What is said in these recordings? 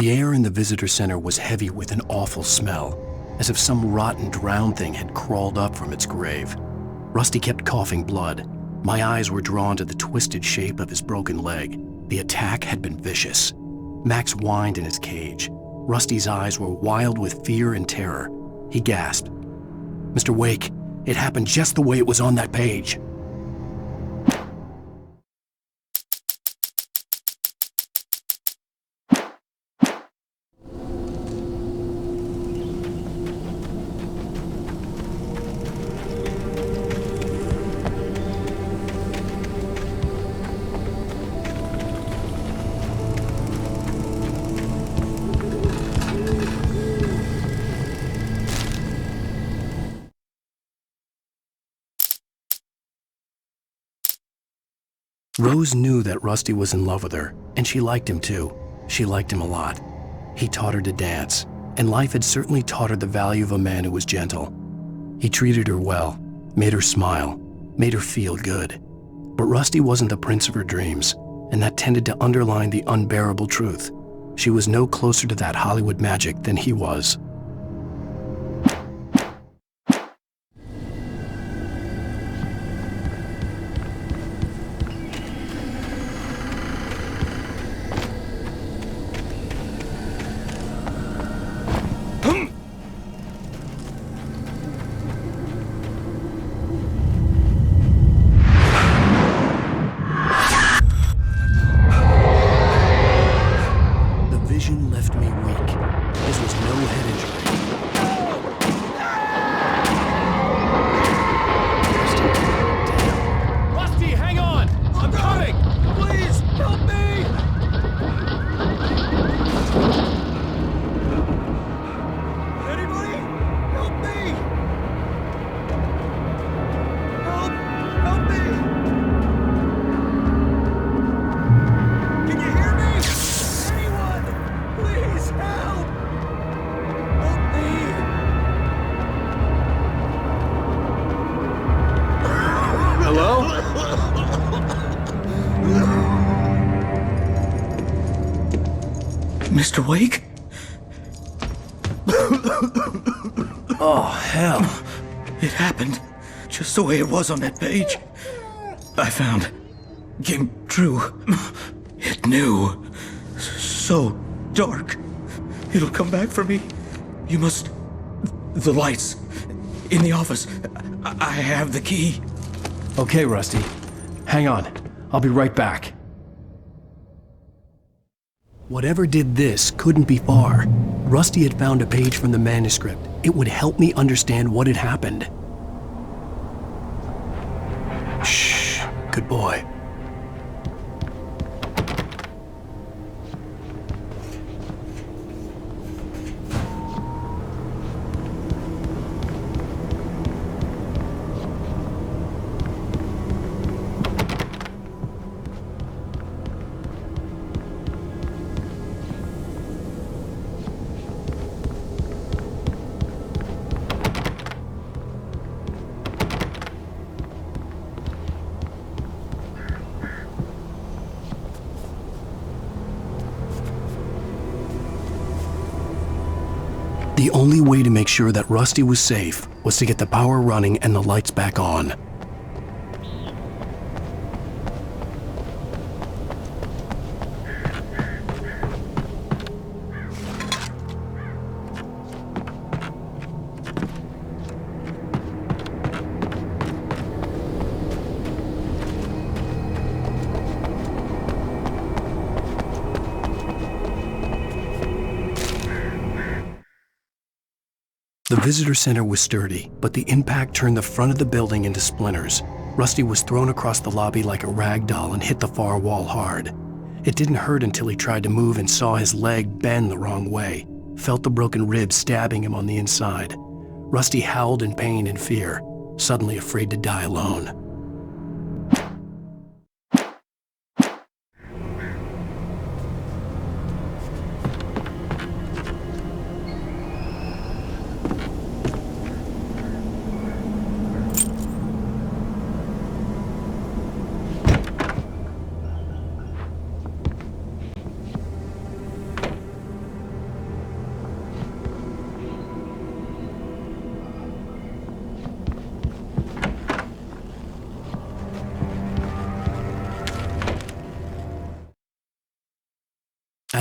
The air in the visitor center was heavy with an awful smell, as if some rotten drowned thing had crawled up from its grave. Rusty kept coughing blood. My eyes were drawn to the twisted shape of his broken leg. The attack had been vicious. Max whined in his cage. Rusty's eyes were wild with fear and terror. He gasped, "Mr. Wake, it happened just the way it was on that page." Rose knew that Rusty was in love with her, and she liked him too. She liked him a lot. He taught her to dance, and life had certainly taught her the value of a man who was gentle. He treated her well, made her smile, made her feel good. But Rusty wasn't the prince of her dreams, and that tended to underline the unbearable truth. She was no closer to that Hollywood magic than he was. Left me weak. This was no head injury. Rusty, hang on! I'm coming! Please, help me! Anybody? Help me! Help me! Can you hear me? Please help! Help me! Hello? Mr. Wake? Oh, hell. It happened just the way it was on that page. I found. Came true. It knew. So dark. It'll come back for me. You must... The lights. In the office. I have the key. Okay, Rusty. Hang on. I'll be right back. Whatever did this couldn't be far. Rusty had found a page from the manuscript. It would help me understand what had happened. Shh. Good boy. The only way to make sure that Rusty was safe was to get the power running and the lights back on. The visitor center was sturdy, but the impact turned the front of the building into splinters. Rusty was thrown across the lobby like a rag doll and hit the far wall hard. It didn't hurt until he tried to move and saw his leg bend the wrong way, felt the broken rib stabbing him on the inside. Rusty howled in pain and fear, suddenly afraid to die alone.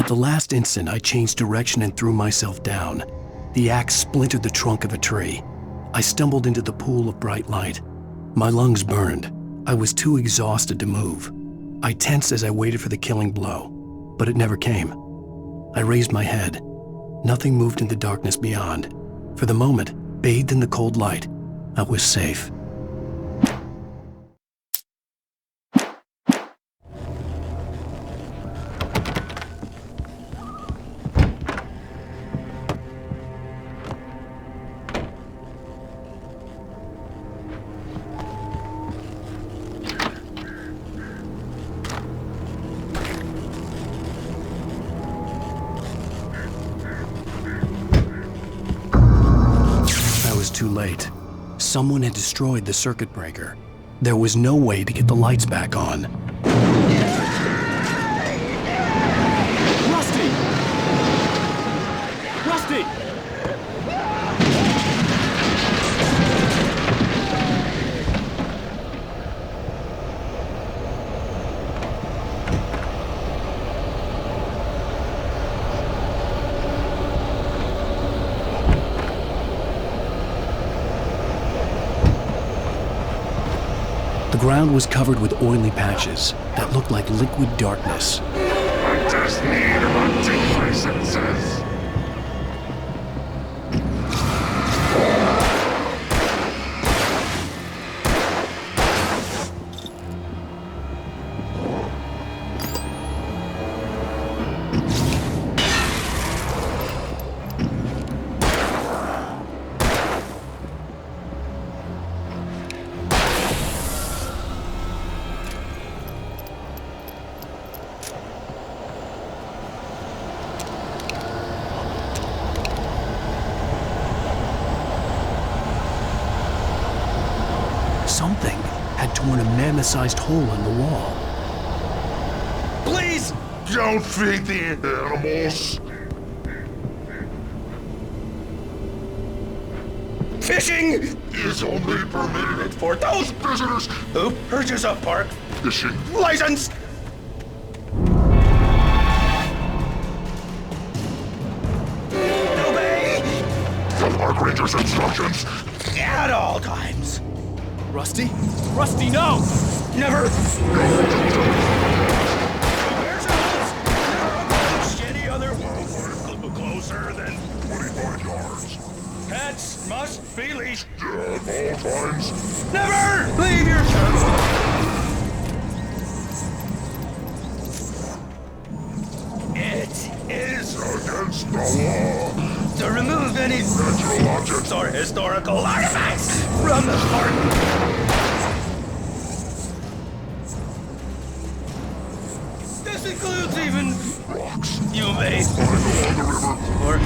At the last instant, I changed direction and threw myself down. The axe splintered the trunk of a tree. I stumbled into the pool of bright light. My lungs burned. I was too exhausted to move. I tensed as I waited for the killing blow, but it never came. I raised my head. Nothing moved in the darkness beyond. For the moment, bathed in the cold light, I was safe. Too late. Someone had destroyed the circuit breaker. There was no way to get the lights back on. Rusty! Rusty! The ground was covered with oily patches that looked like liquid darkness. I just need hunting licenses. Something had torn a mammoth-sized hole in the wall. Please! Don't feed the animals. Fishing Is only permitted for those visitors who purchase a park fishing. license. Obey The park ranger's instructions. at all times. Rusty? Rusty, no! Never. Where's else? Any other closer than 25 yards. cats must be leashed. At all times. Never leave your church. It is Against the law. to remove any Natural objects. or historical artifacts from the park. This includes even Rocks. you may Along the river. or